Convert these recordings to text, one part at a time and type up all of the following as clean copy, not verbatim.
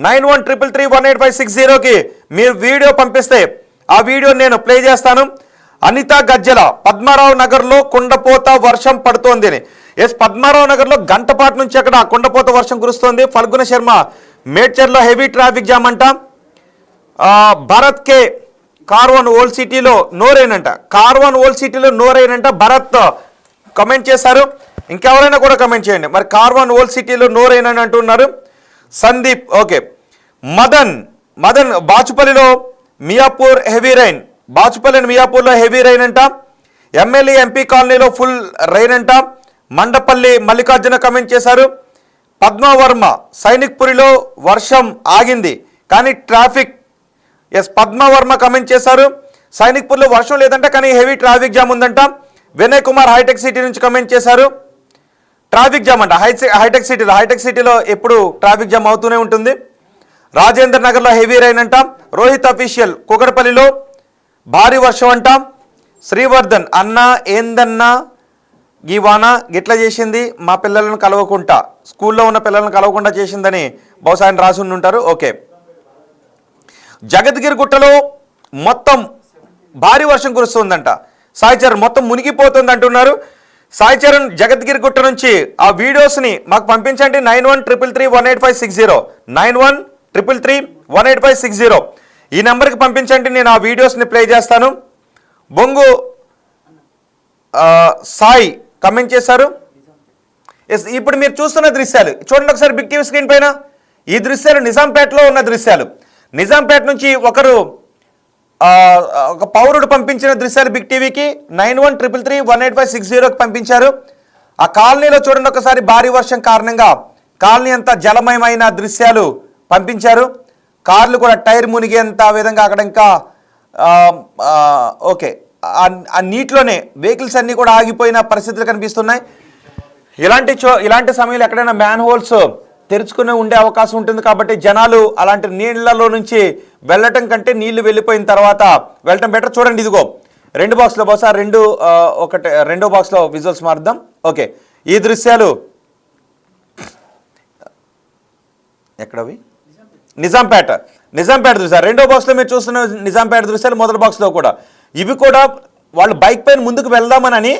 9133318560కి మీరు వీడియో పంపిస్తే ఆ వీడియో నేను ప్లే చేస్తాను. అనిత గజ్జల పద్మారావు నగర్లో కుండపోత వర్షం పడుతోంది అని. ఎస్, పద్మారావు నగర్లో గంటపాటు నుంచి అక్కడ కుండపోత వర్షం కురుస్తోంది. ఫల్గుణ శర్మ మేడ్చర్లో హెవీ ట్రాఫిక్ జామ్ అంట. భరత్ కే కార్వన్ ఓల్డ్ సిటీలో నోరైనంట. కార్వన్ ఓల్డ్ సిటీలో నోరైనంట. భరత్ కమెంట్ చేశారు. ఇంకెవరైనా కూడా కమెంట్ చేయండి. మరి కార్వన్ ఓల్డ్ సిటీలో నోరైనని అంటున్నారు. సందీప్ ఓకే. మదన్ బాచుపల్లిలో మియాపూర్ హెవీ రైన్. బాచుపల్లి మియాపూర్లో హెవీ రైన్ అంట. ఎమ్మెల్యే ఎంపీ కాలనీలో ఫుల్ రైన్ అంట. మండపల్లి మల్లికార్జున కమెంట్ చేశారు. పద్మవర్మ సైనిక్పురిలో వర్షం ఆగింది కానీ ట్రాఫిక్. ఎస్, పద్మవర్మ కమెంట్ చేశారు. సైనిక్పూర్లో వర్షం లేదంట కానీ హెవీ ట్రాఫిక్ జామ్ ఉందంట. వినయ్ కుమార్ హైటెక్ సిటీ నుంచి కమెంట్ చేశారు. ట్రాఫిక్ జామ్ అంట హైటెక్ సిటీలో ఎప్పుడు ట్రాఫిక్ జామ్ అవుతూనే ఉంటుంది. రాజేంద్ర నగర్లో హెవీ రైన్ అంట. రోహిత్ అఫీషియల్ కుకటపల్లిలో భారీ వర్షం అంట. శ్రీవర్ధన్ అన్నా ఏందన్నా ఈ వాన గిట్ల చేసింది, మా పిల్లలను కలవకుండా స్కూల్లో ఉన్న పిల్లలను కలవకుండా చేసిందని బహుశా ఆయన రాసి ఉంటారు. ఓకే. జగద్గిరి గుట్టలో మొత్తం భారీ వర్షం కురుస్తుందంట. సాయి చరణ్ మొత్తం మునిగిపోతుంది అంటున్నారు. సాయి చరణ్ జగద్గిరి గుట్ట నుంచి ఆ వీడియోస్ని మాకు పంపించండి. 9133318560 9133318560 ఈ నెంబర్కి పంపించండి. నేను ఆ వీడియోస్ని ప్లే చేస్తాను. బొంగు సాయి కమెంట్ చేశారు. ఎస్, ఇప్పుడు మీరు చూస్తున్న దృశ్యాలు చూడండి ఒకసారి బిగ్ టీవీ స్క్రీన్ పైన. ఈ దృశ్యాలు నిజాంపేటలో ఉన్న దృశ్యాలు. నిజాంపేట నుంచి ఒక పౌరుడు పంపించిన దృశ్యాలు బిగ్ టీవీకి 9133318560కి పంపించారు. ఆ కాలనీలో చూడండి ఒకసారి భారీ వర్షం కారణంగా కాలనీ అంతా జలమయమైన దృశ్యాలు పంపించారు. కార్లు కూడా టైర్ మునిగేంత విధంగా అక్కడ ఇంకా ఓకే ఆ నీటిలోనే వెహికల్స్ అన్నీ కూడా ఆగిపోయిన పరిస్థితులు కనిపిస్తున్నాయి. ఇలాంటి సమయంలో ఎక్కడైనా మ్యాన్ హోల్స్ తెరుచుకుని ఉండే అవకాశం ఉంటుంది. కాబట్టి జనాలు అలాంటి నీళ్లలో నుంచి వెళ్ళటం కంటే నీళ్లు వెళ్ళిపోయిన తర్వాత వెళ్ళటం బెటర్. చూడండి, ఇదిగో 2 బాక్స్లో బహుశా రెండో బాక్స్లో విజువల్స్ మారుద్దాం. ఓకే, ఈ దృశ్యాలు ఎక్కడవి? నిజాంపేట దృశ్యాలు. రెండో బాక్స్లో మీరు చూస్తున్న నిజాంపేట దృశ్యాలు. మొదటి బాక్స్లో కూడా ఇవి కూడా వాళ్ళు బైక్ పైన ముందుకు వెళ్దామని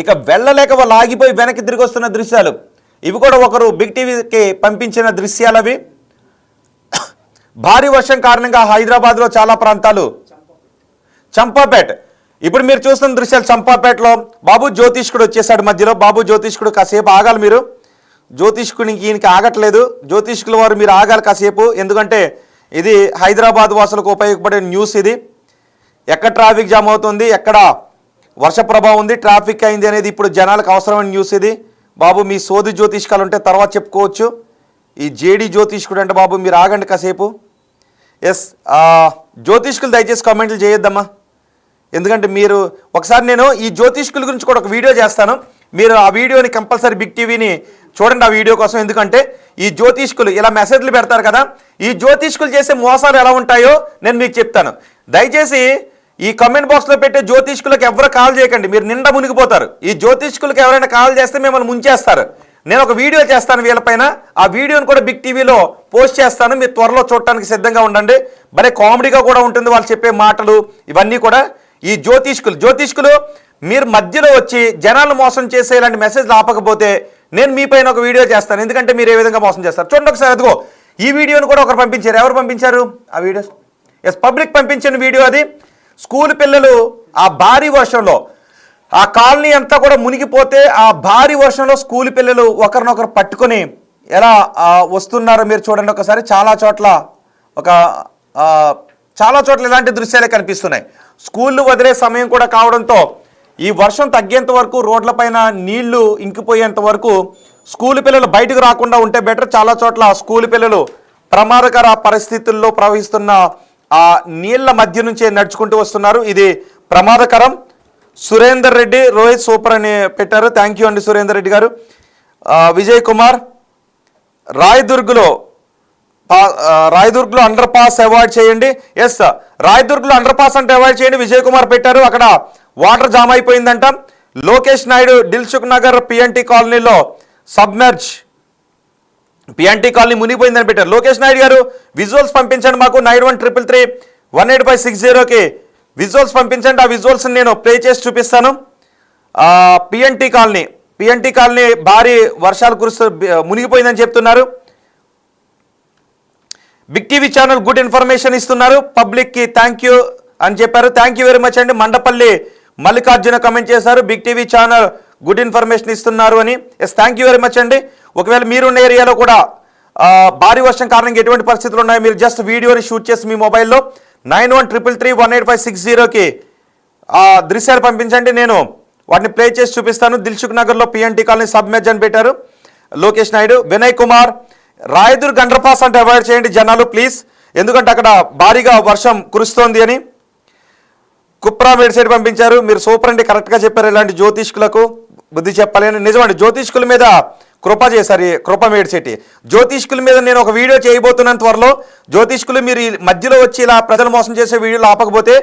ఇక వెళ్ళలేక వాళ్ళు ఆగిపోయి వెనక్కి తిరిగి వస్తున్న దృశ్యాలు. ఇవి కూడా ఒకరు బిగ్ టీవీకి పంపించిన దృశ్యాలు. అవి భారీ వర్షం కారణంగా హైదరాబాద్లో చాలా ప్రాంతాలు. చంపాపేట ఇప్పుడు మీరు చూస్తున్న దృశ్యాలు. చంపాపేటలో బాబు జ్యోతిష్కుడు వచ్చేసాడు మధ్యలో. బాబు జ్యోతిష్కుడు కాసేపు ఆగాలి మీరు. జ్యోతిష్కునికి ఈయనకి ఆగట్లేదు. జ్యోతిష్కుల వారు మీరు ఆగాలి కాసేపు. ఎందుకంటే ఇది హైదరాబాద్ వాసులకు ఉపయోగపడే న్యూస్. ఇది ఎక్కడ ట్రాఫిక్ జామ్ అవుతుంది, ఎక్కడ వర్ష ప్రభావం ఉంది, ట్రాఫిక్ అయింది అనేది ఇప్పుడు జనాలకు అవసరమైన న్యూస్. ఇది బాబు మీ సోది జ్యోతిష్కాలు ఉంటే తర్వాత చెప్పుకోవచ్చు. ఈ జేడీ జ్యోతిష్కుడు అంటే బాబు మీరు ఆగండి కాసేపు. ఎస్, జ్యోతిష్కులు దయచేసి కామెంట్లు చేయొద్దమ్మా. ఎందుకంటే మీరు ఒకసారి నేను ఈ జ్యోతిష్కుల గురించి కూడా ఒక వీడియో చేస్తాను. మీరు ఆ వీడియోని కంపల్సరీ బిగ్ టీవీని చూడండి ఆ వీడియో కోసం. ఎందుకంటే ఈ జ్యోతిష్కులు ఇలా మెసేజ్లు పెడతారు కదా, ఈ జ్యోతిష్కులు చేసే మోసాలు ఎలా ఉంటాయో నేను మీకు చెప్తాను. దయచేసి ఈ కమెంట్ బాక్స్లో పెట్టే జ్యోతిష్కులకు ఎవరు కాల్ చేయకండి, మీరు నిండా మునిగిపోతారు. ఈ జ్యోతిష్కులకు ఎవరైనా కాల్ చేస్తే మిమ్మల్ని ముంచేస్తారు. నేను ఒక వీడియో చేస్తాను వీళ్ళపైన. ఆ వీడియోని కూడా బిగ్ టీవీలో పోస్ట్ చేస్తాను. మీరు త్వరలో చూడటానికి సిద్ధంగా ఉండండి. భలే కామెడీగా కూడా ఉంటుంది వాళ్ళు చెప్పే మాటలు ఇవన్నీ కూడా. ఈ జ్యోతిష్కులు మీరు మధ్యలో వచ్చి జనాలను మోసం చేసే ఇలాంటి మెసేజ్లు ఆపకపోతే నేను మీ పైన ఒక వీడియో చేస్తాను. ఎందుకంటే మీరు ఏ విధంగా మోసం చేస్తారు చూడండి ఒకసారి. అదిగో ఈ వీడియోని కూడా ఒకరు పంపించారు. ఎవరు పంపించారు ఆ వీడియోస్? ఎస్, పబ్లిక్ పంపించిన వీడియో అది. స్కూల్ పిల్లలు ఆ భారీ వర్షంలో ఆ కాలనీ అంతా కూడా మునిగిపోతే ఆ భారీ వర్షంలో స్కూల్ పిల్లలు ఒకరినొకరు పట్టుకొని ఎలా వస్తున్నారో మీరు చూడండి ఒకసారి. చాలా చోట్ల ఇలాంటి దృశ్యాలే కనిపిస్తున్నాయి. స్కూళ్ళు వదిలే సమయం కూడా కావడంతో ఈ వర్షం తగ్గేంత వరకు రోడ్లపైన నీళ్లు ఇంకిపోయేంత వరకు స్కూల్ పిల్లలు బయటకు రాకుండా ఉంటే బెటర్. చాలా చోట్ల స్కూల్ పిల్లలు ప్రమాదకర పరిస్థితుల్లో ప్రవహిస్తున్న ఆ నీళ్ల మధ్య నుంచే నడుచుకుంటూ వస్తున్నారు. ఇది ప్రమాదకరం. సురేందర్ రెడ్డి రోహిత్ సూపర్ అని పెట్టారు. థ్యాంక్ యూ అండి సురేందర్ రెడ్డి గారు. విజయ్ కుమార్ రాయదుర్గ్లో అండర్ పాస్ అవాయిడ్ చేయండి. ఎస్, రాయదుర్గ్లో అండర్ పాస్ అంటే అవాయిడ్ చేయండి విజయ్ కుమార్ పెట్టారు. అక్కడ వాటర్ జామ్ అయిపోయిందంట. లోకేష్ నాయుడు దిల్సుఖ్ నగర్ పిఎన్టీ కాలనీలో సబ్మెర్జ్ పిఎన్టీ కాలనీ మునిగిపోయిందని పెట్టారు. లోకేష్ నాయుడు గారు విజువల్స్ పంపించండి మాకు 9133318560కి విజువల్స్ పంపించండి. ఆ విజువల్స్ నేను ప్లే చేసి చూపిస్తాను. పిఎన్టీ కాలనీ భారీ వర్షాలు కురుస్తూ మునిగిపోయిందని చెప్తున్నారు. Big TV channel good information ఇస్తున్నారు, పబ్లిక్కి థ్యాంక్ యూ అని చెప్పారు. థ్యాంక్ యూ వెరీ మచ్ అండి. మండపల్లి మల్లికార్జున కమెంట్ చేశారు, big TV channel good information ఇస్తున్నారు అని. Yes, thank you very much అండి. ఒకవేళ మీరున్న ఏరియాలో కూడా భారీ వర్షం కారణంగా ఎటువంటి పరిస్థితులు ఉన్నాయో మీరు జస్ట్ వీడియోని షూట్ చేసి మీ మొబైల్లో 9133318560కి దృశ్యాలు పంపించండి. నేను వాటిని ప్లే చేసి చూపిస్తాను. దిల్సుఖ్ నగర్లో పిఎన్టీ కాలనీ సబ్మెర్జ్ అని పెట్టారు లోకేష్ నాయుడు. వినయ్ కుమార్, రాయదుర్గ్ అండర్ పాస్ అంటే అవాయిడ్ చేయండి జనాలు ప్లీజ్, ఎందుకంటే అక్కడ భారీగా వర్షం కురుస్తోంది అని. కుప్రా మేడ్ సైడ్ పంపించారు. మీరు సూపర్ అండి, కరెక్ట్గా చెప్పారు. ఇలాంటి జ్యోతిష్కులకు బుద్ధి చెప్పాలి అని. నిజమండి, జ్యోతిష్కుల మీద కృప చేశారు కృప మేడ్ సెట్టి. జ్యోతిష్కుల మీద నేను ఒక వీడియో చేయబోతున్నాను త్వరలో. జ్యోతిష్కులు మీరు ఈ మధ్యలో వచ్చి ఇలా ప్రజలు మోసం చేసే వీడియోలు ఆపకపోతే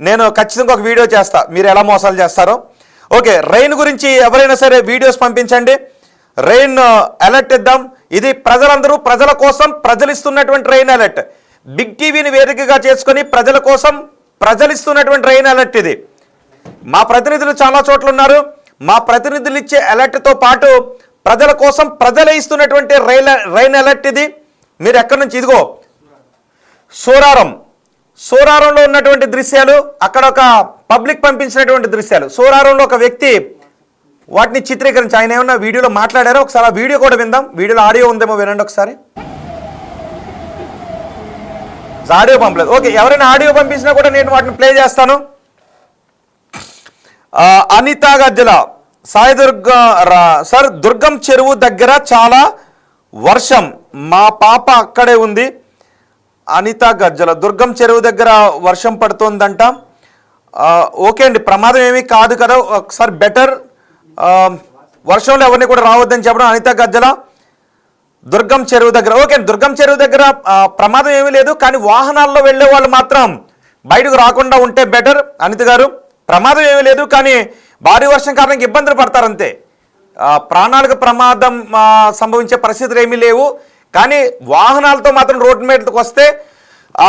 నేను ఖచ్చితంగా ఒక వీడియో చేస్తా, మీరు ఎలా మోసాలు చేస్తారో. ఓకే, రెయిన్ గురించి ఎవరైనా సరే వీడియోస్ పంపించండి. రెయిన్ అలర్ట్ ఇద్దాం. ఇది ప్రజల కోసం ప్రజలు ఇస్తున్నటువంటి రెయిన్ అలర్ట్. బిగ్ టీవీని వేదికగా చేసుకొని ప్రజల కోసం ప్రజలు ఇస్తున్నటువంటి రెయిన్ అలర్ట్ ఇది. మా ప్రతినిధులు చాలా చోట్ల ఉన్నారు. మా ప్రతినిధులు ఇచ్చే అలర్ట్తో పాటు ప్రజల కోసం ప్రజలే ఇస్తున్నటువంటి రెయిన్ అలర్ట్ ఇది. మీరు ఎక్కడి నుంచి, ఇదిగో సోరారంలో ఉన్నటువంటి దృశ్యాలు, అక్కడ ఒక పబ్లిక్ పంపించినటువంటి దృశ్యాలు. సోరారంలో ఒక వ్యక్తి వాటిని చిత్రీకరించి ఆయన ఏమన్నా వీడియోలో మాట్లాడారో ఒకసారి ఆ వీడియో కూడా విందాం. వీడియోలో ఆడియో ఉందేమో వినండి ఒకసారి. ఆడియో పంపలేదు. ఓకే, ఎవరైనా ఆడియో పంపించినా కూడా నేను వాటిని ప్లే చేస్తాను. అనిత గజ్జల, సార్ దుర్గం చెరువు దగ్గర చాలా వర్షం, మా పాప అక్కడే ఉంది. అనిత గజ్జల, దుర్గం చెరువు దగ్గర వర్షం పడుతోందంట. ఓకే అండి, ప్రమాదం ఏమీ కాదు కదా, ఒకసారి బెటర్ వర్షంలో ఎవరిని కూడా రావద్దని చెప్పడం. అనిత గజ్జల, దుర్గం చెరువు దగ్గర. ఓకే, దుర్గం చెరువు దగ్గర ప్రమాదం ఏమీ లేదు, కానీ వాహనాల్లో వెళ్ళే వాళ్ళు మాత్రం బయటకు రాకుండా ఉంటే బెటర్. అనిత గారు, ప్రమాదం ఏమీ లేదు, కానీ భారీ వర్షం కారణంగా ఇబ్బందులు పడతారు అంతే. ప్రాణాలకు ప్రమాదం సంభవించే పరిస్థితులు ఏమీ లేవు, కానీ వాహనాలతో మాత్రం రోడ్డు మీదకి వస్తే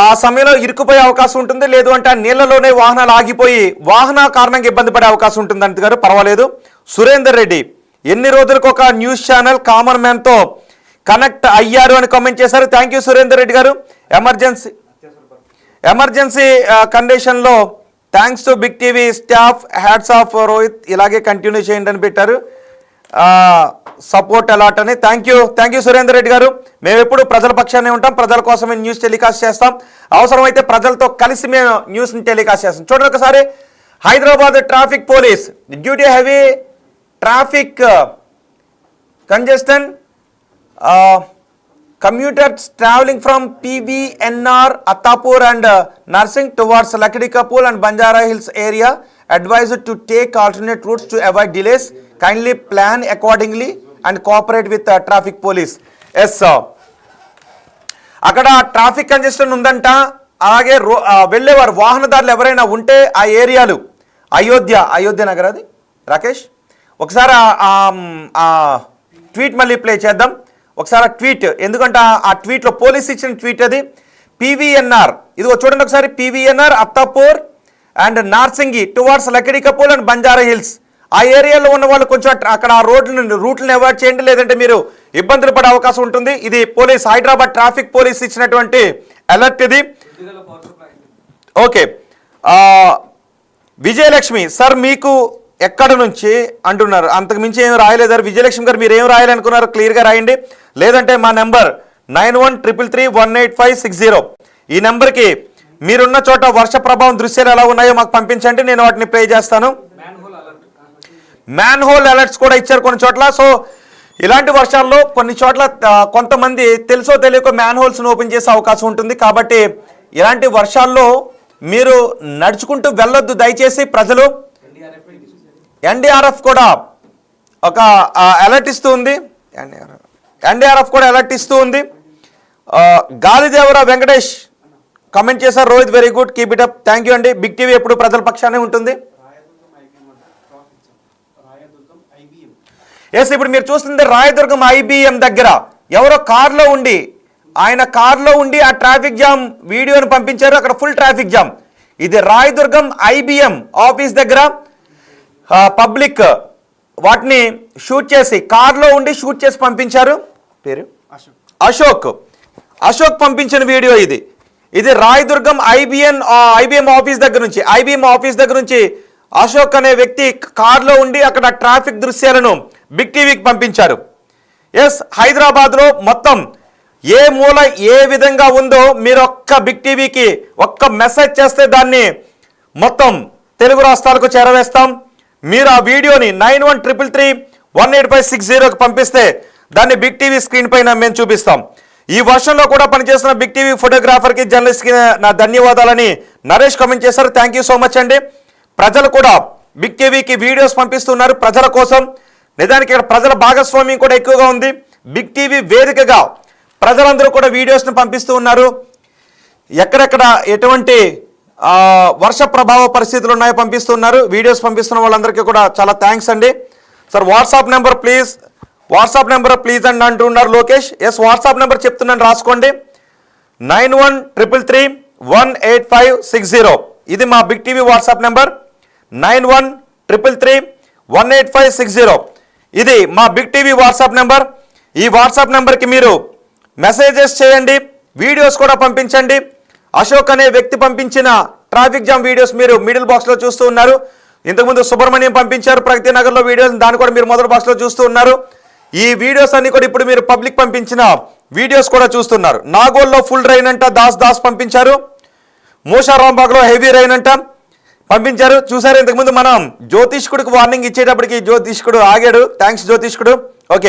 ఆ సమయంలో ఇరుక్కుపోయే అవకాశం ఉంటుంది. లేదు అంటే ఆ నీళ్లలోనే వాహనాలు ఆగిపోయి వాహన కారణంగా ఇబ్బంది పడే అవకాశం ఉంటుంది. అనిత గారు పర్వాలేదు. సురేందర్ రెడ్డి, ఎన్ని రోజులకు ఒక న్యూస్ ఛానల్ కామన్ మ్యాన్తో కనెక్ట్ అయ్యారు అని కామెంట్ చేశారు. Thank you Surender Reddy garu. Emergency కండిషన్లో thanks to big TV staff, hats off Rohit, ఇలాగే కంటిన్యూ చేయండి అని పెట్టారు. సపోర్ట్ అలాట్ అని. Thank you Surender Reddy garu. మేము ఎప్పుడు ప్రజల పక్షాన్ని ఉంటాం, ప్రజల కోసమే న్యూస్ టెలికాస్ట్ చేస్తాం, అవసరమైతే ప్రజలతో కలిసి మేము న్యూస్ని టెలికాస్ట్ చేస్తాం. చూడండి ఒకసారి, Hyderabad traffic police duty heavy traffic congestion, commuters traveling from PVNR, Attapur and Narsing towards Lakdikapul and Banjara Hills area advised to take alternate routes to avoid delays. Kindly plan accordingly and cooperate with traffic police. Yes sir. అక్కడ traffic congestion ఉందంట. అలాగే వెళ్ళేవారు వాహనదారులు ఎవరైనా ఉంటే ఆ ఏరియాలు, అయోధ్య నగర్ అది రాకేష్, ఒకసారి ఆ ట్వీట్ మళ్ళీ ప్లే చేద్దాం. ఒకసారి ఆ ట్వీట్, ఎందుకంటే ఆ ట్వీట్లో పోలీస్ ఇచ్చిన ట్వీట్ అది. పీవీఎన్ఆర్, ఇదిగో చూడండి ఒకసారి, PVNR Attapur and Narsingi towards Lakdikapul and Banjara Hills, ఆ ఏరియాలో ఉన్న వాళ్ళు కొంచెం అక్కడ ఆ రూట్లను అవాయిడ్ చేయండి, లేదంటే మీరు ఇబ్బందులు పడే అవకాశం ఉంటుంది. ఇది పోలీస్, హైదరాబాద్ ట్రాఫిక్ పోలీస్ ఇచ్చినటువంటి అలర్ట్ ఇది. ఓకే, విజయలక్ష్మి సార్ మీకు ఎక్కడ నుంచి అంటున్నారు, అంతకు మించి ఏమి రాయలేదారు. విజయలక్ష్మి గారు మీరు ఏం రాయాలనుకున్నారు క్లియర్గా రాయండి, లేదంటే మా నెంబర్ 9133318560 ఈ నెంబర్కి మీరున్న చోట వర్ష ప్రభావం దృశ్యాలు ఎలా ఉన్నాయో మాకు పంపించండి, నేను వాటిని ప్లే చేస్తాను. మ్యాన్ హోల్ అలర్ట్స్ కూడా ఇచ్చారు కొన్ని చోట్ల. సో ఇలాంటి వర్షాల్లో కొన్ని చోట్ల కొంతమంది తెలుసో తెలియక మ్యాన్ హోల్స్ను ఓపెన్ చేసే అవకాశం ఉంటుంది. కాబట్టి ఇలాంటి వర్షాల్లో మీరు నడుచుకుంటూ వెళ్ళొద్దు దయచేసి ప్రజలు. ఎన్డీఆర్ఎఫ్ కూడా ఒక అలర్ట్ ఇస్తూ ఉంది. ఎన్డీఆర్ఎఫ్ కూడా అలర్ట్ ఇస్తూ ఉంది. గాలిదేవరా వెంకటేష్ కమెంట్ చేశారు, Rohit very good, keep it up, thank you అండి. బిగ్ టీవీ ఎప్పుడు ప్రజల పక్షానే ఉంటుంది. ఎస్, ఇప్పుడు మీరు చూస్తుంది రాయదుర్గం IBM దగ్గర ఎవరో కార్లో ఉండి ఆయన కార్లో ఉండి ఆ ట్రాఫిక్ జామ్ వీడియోని పంపించారు. అక్కడ ఫుల్ ట్రాఫిక్ జామ్. ఇది రాయదుర్గం IBM ఆఫీస్ దగ్గర పబ్లిక్ వాటిని షూట్ చేసి కార్లో ఉండి షూట్ చేసి పంపించారు. పేరు అశోక్ పంపించిన వీడియో ఇది. ఇది రాయదుర్గం IBM ఆఫీస్ దగ్గర నుంచి అశోక్ అనే వ్యక్తి కార్లో ఉండి అక్కడ ట్రాఫిక్ దృశ్యాలను బిగ్ టీవీకి పంపించారు. ఎస్, హైదరాబాద్లో మొత్తం ఏ మూల ఏ విధంగా ఉందో మీరు ఒక్క బిగ్ టీవీకి ఒక్క మెసేజ్ చేస్తే దాన్ని మొత్తం తెలుగు రాష్ట్రాలకు చేరవేస్తాం. మీరు ఆ వీడియోని 9133318560కి పంపిస్తే దాన్ని బిగ్ టీవీ స్క్రీన్ పైన మేము చూపిస్తాం. ఈ వర్షంలో కూడా పనిచేస్తున్న బిగ్ టీవీ ఫోటోగ్రాఫర్కి జర్నలిస్ట్కి నా ధన్యవాదాలని నరేష్ కామెంట్ చేశారు. థ్యాంక్ యూ సో మచ్ అండి. ప్రజలు కూడా బిగ్ టీవీకి వీడియోస్ పంపిస్తున్నారు ప్రజల కోసం. నిజానికి ఇక్కడ ప్రజల భాగస్వామ్యం కూడా ఎక్కువగా ఉంది. బిగ్ టీవీ వేదికగా ప్రజలందరూ కూడా వీడియోస్ని పంపిస్తూ ఉన్నారు. ఎక్కడెక్కడ ఎటువంటి వర్ష ప్రభావ పరిస్థితులు ఉన్నాయో పంపిస్తున్నారు. వీడియోస్ పంపిస్తున్న వాళ్ళందరికీ కూడా చాలా థ్యాంక్స్ అండి. సార్ వాట్సాప్ నెంబర్ ప్లీజ్ అని అంటున్నారు లోకేష్. ఎస్, వాట్సాప్ నెంబర్ చెప్తున్నాను, రాసుకోండి. 9133318560. ఇది మా బిగ్ టీవీ వాట్సాప్ నెంబర్ 9133318560. ఇది మా బిగ్ టీవీ వాట్సాప్ నెంబర్. ఈ వాట్సాప్ నెంబర్కి మీరు మెసేజెస్ చేయండి, వీడియోస్ కూడా పంపించండి. అశోక్ అనే వ్యక్తి పంపించిన ట్రాఫిక్ జామ్ వీడియోస్ మీరు మిడిల్ బాక్స్లో చూస్తూ ఉన్నారు. ఇంతకుముందు సుబ్రహ్మణ్యం పంపించారు ప్రగతి నగర్లో వీడియోస్, దాన్ని కూడా మీరు మొదటి బాక్స్లో చూస్తూ ఉన్నారు. ఈ వీడియోస్ అన్ని కూడా ఇప్పుడు మీరు పబ్లిక్ పంపించిన వీడియోస్ కూడా చూస్తున్నారు. నాగోల్లో ఫుల్ రైన్ అంట, దాస్ పంపించారు. మూషారాంబాగ్లో హెవీ రైన్ అంట పంపించారు. చూసారు, ఇంతకుముందు మనం జ్యోతిష్కుడికి వార్నింగ్ ఇచ్చేటప్పటికి జ్యోతిష్కుడు ఆగాడు. థ్యాంక్స్ జ్యోతిష్కుడు. ఓకే.